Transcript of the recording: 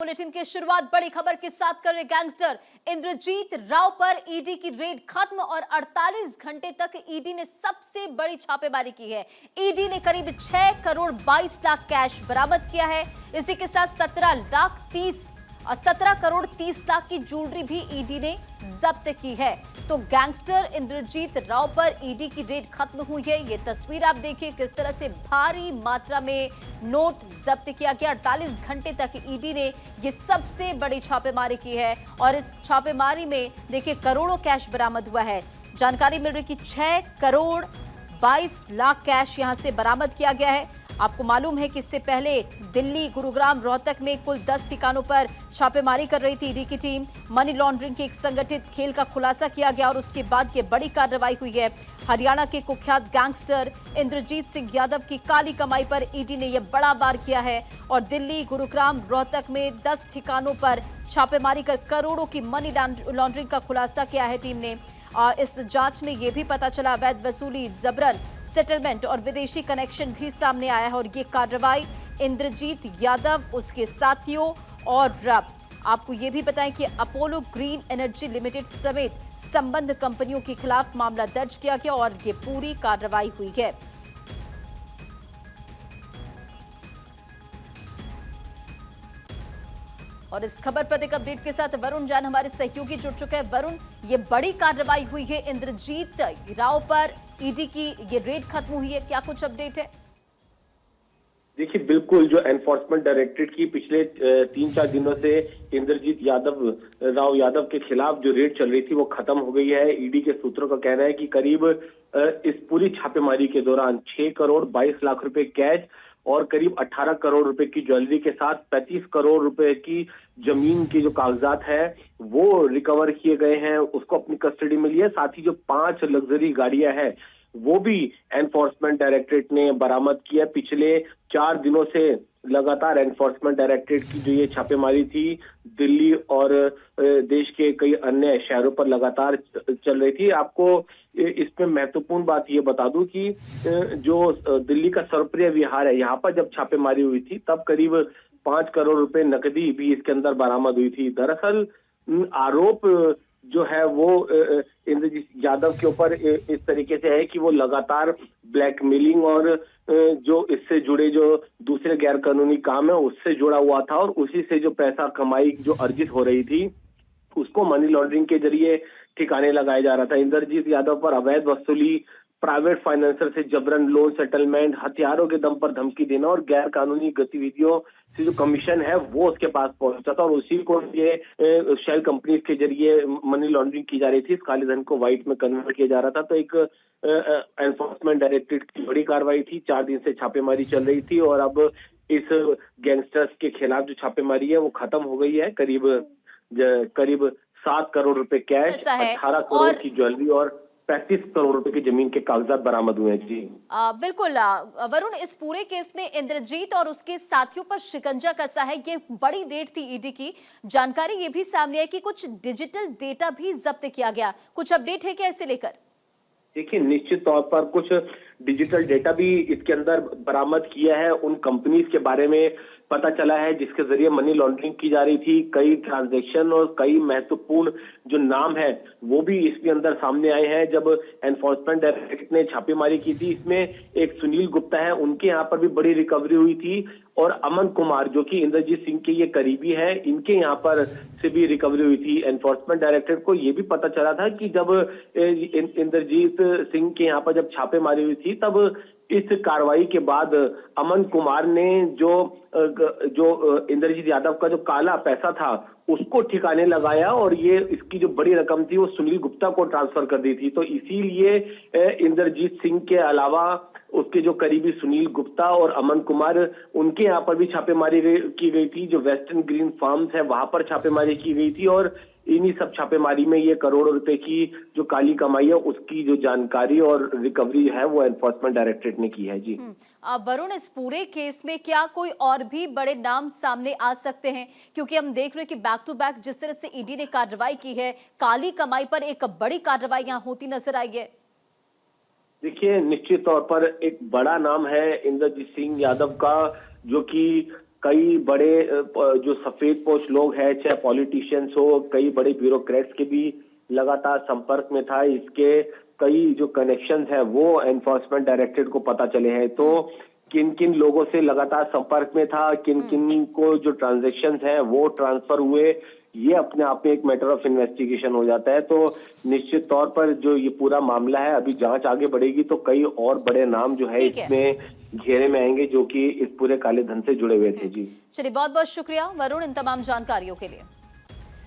Bulletin की शुरुआत बड़ी खबर के साथ कर रहे गैंगस्टर इंद्रजीत राव पर ईडी की रेड खत्म और 48 घंटे तक ईडी ने सबसे बड़ी छापेमारी की है। ईडी ने करीब 6 करोड़ 22 लाख कैश बरामद किया है। इसी के साथ 17 करोड़ 30 लाख की ज्वेलरी भी ईडी ने जब्त की है। तो गैंगस्टर इंद्रजीत राव पर ईडी की रेड खत्म हुई है। ये तस्वीर आप देखिए किस तरह से भारी मात्रा में नोट जब्त किया गया। 48 घंटे तक ईडी ने ये सबसे बड़ी छापेमारी की है और इस छापेमारी में देखिए करोड़ों कैश बरामद हुआ है। जानकारी मिल रही कि 6 करोड़ 22 लाख कैश यहां से बरामद किया गया है। आपको मालूम है कि इससे पहले दिल्ली, गुरुग्राम, रोहतक में कुल 10 ठिकानों पर छापेमारी कर रही थी ईडी की टीम। मनी लॉन्ड्रिंग के एक संगठित खेल का खुलासा किया गया और उसके बाद ये बड़ी कार्रवाई हुई है। हरियाणा के कुख्यात गैंगस्टर इंद्रजीत सिंह यादव की काली कमाई पर ईडी ने यह बड़ा वार किया है और दिल्ली, गुरुग्राम, रोहतक में 10 ठिकानों पर छापेमारी कर करोड़ों की मनी लॉन्ड्रिंग का खुलासा किया है टीम ने। इस जांच में यह भी पता चला अवैध वसूली, जबरन सेटलमेंट और विदेशी कनेक्शन भी सामने आया है और ये कार्रवाई इंद्रजीत यादव, उसके साथियों और आपको ये भी बताएं कि अपोलो ग्रीन एनर्जी लिमिटेड समेत संबद्ध कंपनियों के खिलाफ मामला दर्ज किया गया और ये पूरी कार्रवाई हुई है। और इस खबर पर एक अपडेट के साथ वरुण जैन हमारे सहयोगी जुड़ चुके हैं। वरुण, ये बड़ी कार्रवाई हुई है इंद्रजीत राव पर, ईडी की ये रेड खत्म हुई है, क्या कुछ अपडेट है? देखिए, बिल्कुल जो एनफोर्समेंट डायरेक्टरेट की पिछले 3-4 दिनों से इंद्रजीत राव यादव के खिलाफ जो रेड चल रही थी वो खत्म हो गई है। ईडी के सूत्रों का कहना है कि करीब इस पूरी छापेमारी के दौरान 6 करोड़ 22 लाख रुपए कैश और करीब 18 करोड़ रुपए की ज्वेलरी के साथ 35 करोड़ रुपए की जमीन के जो कागजात है वो रिकवर किए गए हैं, उसको अपनी कस्टडी में लिया। साथ ही जो 5 लग्जरी गाड़ियां हैं वो भी एनफोर्समेंट डायरेक्टरेट ने बरामद किया। पिछले 4 दिनों से लगातार एनफोर्समेंट डायरेक्टरेट की जो ये छापेमारी थी दिल्ली और देश के कई अन्य शहरों पर लगातार चल रही थी। आपको इसमें महत्वपूर्ण बात ये बता दूं कि जो दिल्ली का सर्वप्रिय विहार है, यहाँ पर जब छापेमारी हुई थी तब करीब 5 करोड़ रुपए नकदी भी इसके अंदर बरामद हुई थी। दरअसल आरोप जो है वो इंद्रजीत यादव के ऊपर इस तरीके से है कि वो लगातार ब्लैकमेलिंग और जो इससे जुड़े जो दूसरे गैर कानूनी काम है उससे जुड़ा हुआ था और उसी से जो पैसा कमाई जो अर्जित हो रही थी उसको मनी लॉन्ड्रिंग के जरिए ठिकाने लगाया जा रहा था। इंद्रजीत यादव पर अवैध वसूली, प्राइवेट फाइनेंसर से जबरन लोन सेटलमेंट, हथियारों के दम पर धमकी देना और गैर कानूनी गतिविधियों से जो कमीशन है वो उसके पास पहुंचा था और उसी को ये शेल कंपनीज के जरिए मनी लॉन्ड्रिंग की जा रही थी। इस काले धन को व्हाइट में कन्वर्ट किया जा रहा था। तो एक एनफोर्समेंट डायरेक्टरेट की बड़ी कार्रवाई थी, 4 दिन से छापेमारी चल रही थी और अब इस गैंगस्टर्स के खिलाफ जो छापेमारी है वो खत्म हो गई है। करीब 7 करोड़ रुपए कैश, 18 करोड़ की ज्वेलरी और 35 करोड़ रुपए की जमीन के कागजात बरामद हुए हैं। जी बिल्कुल वरुण, इस पूरे केस में इंद्रजीत और उसके साथियों पर शिकंजा कसा है। ये बड़ी रेड थी ईडी की। जानकारी ये भी सामने है कि कुछ डिजिटल डेटा भी जब्त किया गया, कुछ अपडेट है क्या इसे लेकर? देखिए, निश्चित तौर पर कुछ डिजिटल डेटा भी इसके अंदर बरामद किया है। उन कंपनीज के बारे में पता चला है जिसके जरिए मनी लॉन्ड्रिंग की जा रही थी। कई ट्रांजैक्शन और कई महत्वपूर्ण जो नाम है वो भी इसके अंदर सामने आए हैं। जब एनफोर्समेंट डायरेक्टरेट ने छापेमारी की थी इसमें एक सुनील गुप्ता है, उनके यहाँ पर भी बड़ी रिकवरी हुई थी और अमन कुमार जो कि इंद्रजीत सिंह के ये करीबी है, इनके यहाँ पर से भी रिकवरी हुई थी। एनफोर्समेंट डायरेक्टरेट को ये भी पता चला था कि जब इंद्रजीत सिंह के यहाँ पर जब छापेमारी हुई थी तब इस कार्रवाई के बाद अमन कुमार ने जो इंद्रजीत यादव का जो काला पैसा था उसको ठिकाने लगाया और ये इसकी जो बड़ी रकम थी वो सुनील गुप्ता को ट्रांसफर कर दी थी। तो इसीलिए इंद्रजीत सिंह के अलावा उसके जो करीबी सुनील गुप्ता और अमन कुमार, उनके यहाँ पर भी छापेमारी की गई थी। जो वेस्टर्न ग्रीन फार्म्स है वहां पर छापेमारी की गई थी और इन्हीं सब छापेमारी में ये करोड़ों रुपए की जो काली कमाई है उसकी जो जानकारी और रिकवरी है वो एनफोर्समेंट डायरेक्टरेट ने की है। जी वरुण, इस पूरे केस में क्या कोई और भी बड़े नाम सामने आ सकते हैं? क्योंकि हम देख रहे हैं कि बैक टू बैक जिस तरह से ईडी ने कार्रवाई की है, काली कमाई पर एक बड़ी कार्रवाई यहाँ होती नजर आई है। देखिए, निश्चित तौर पर एक बड़ा नाम है इंद्रजीत सिंह यादव का, जो कि कई बड़े जो सफेद पोश लोग हैं, चाहे पॉलिटिशियंस हो, कई बड़े ब्यूरोक्रेट्स के भी लगातार संपर्क में था। इसके कई जो कनेक्शंस है वो एनफोर्समेंट डायरेक्टरेट को पता चले हैं। तो किन किन लोगों से लगातार संपर्क में था, किन किन को जो ट्रांजैक्शंस हैं वो ट्रांसफर हुए, ये अपने आप में एक मैटर ऑफ इन्वेस्टिगेशन हो जाता है। तो निश्चित तौर पर जो ये पूरा मामला है, अभी जांच आगे बढ़ेगी तो कई और बड़े नाम जो है इसमें घेरे में आएंगे जो कि इस पूरे काले धन से जुड़े हुए थे। जी चलिए, बहुत बहुत शुक्रिया वरुण इन तमाम जानकारियों के लिए।